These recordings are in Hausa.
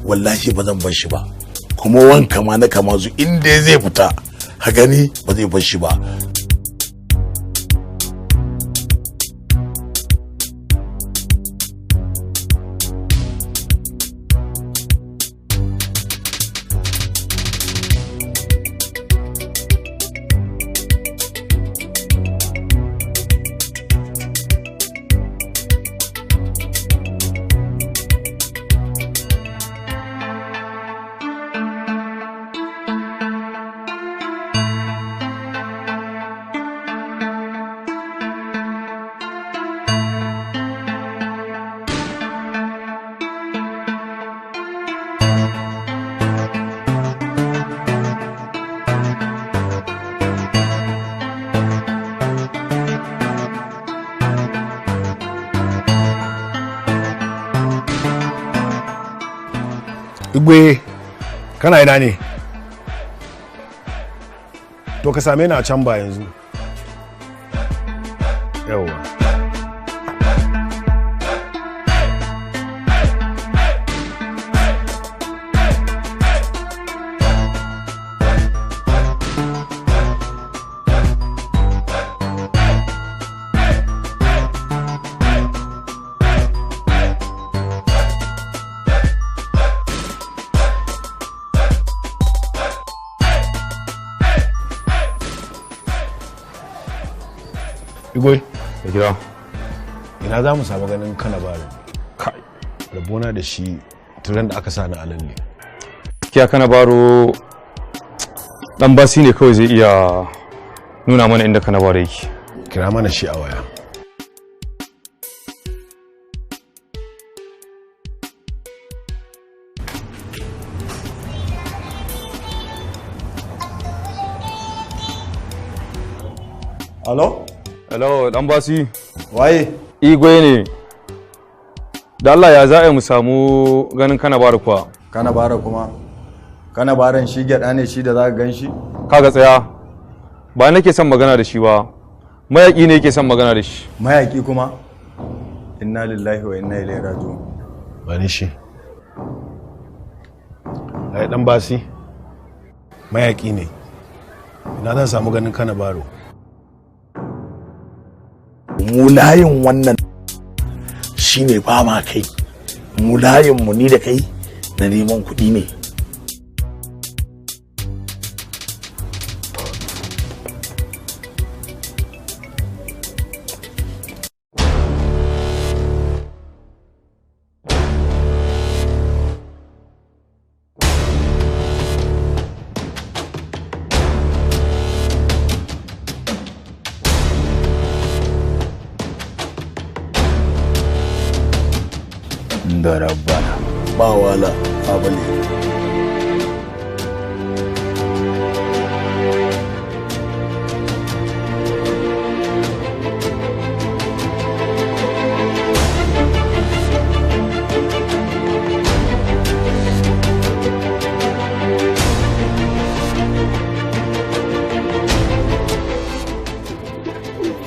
wallahi ba zan bar shi ba, kuma wanka ma na kama zu inda zai fita ha gani ba zai bar shi ba. Igwe, kana ina ne? To ka same ni a can ba yanzu. Yawwa. Igwe, da gida. ina za mu samu ganin Kanabaro? Kai, rabona da shi turan da aka sani a lalle. Kiya Kanabaro dan basi ne kawai zai iya nuna mana inda Kanabaro yake. Kira mana shi a waya. Hello? Hello, dan basi. Waye? Igwe ne. Da Allah ya za a mu samu ganin Kanabaro kuwa. Kanabaro kuma? Kanabaron shi gyada ne shi da za ka gan shi? Kaga tsaya. Ba nake son magana da shi ba. Mayaqi ne yake son magana da shi. Mayaqi kuma? Inna lillahi wa inna ilaihi raji'un. Bani shi. Ai dan basi. Mayaqi ne. Ina zan samu ganin Kanabaro? Mu layin wannan shine ba ma kai, mu layin mu ni da kai na neman kuɗi ne. Da rabbana ba wala abale.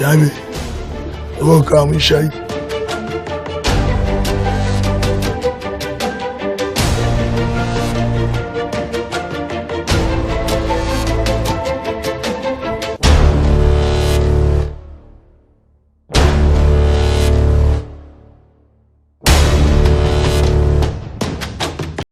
Yabe, ko ka mun shayi.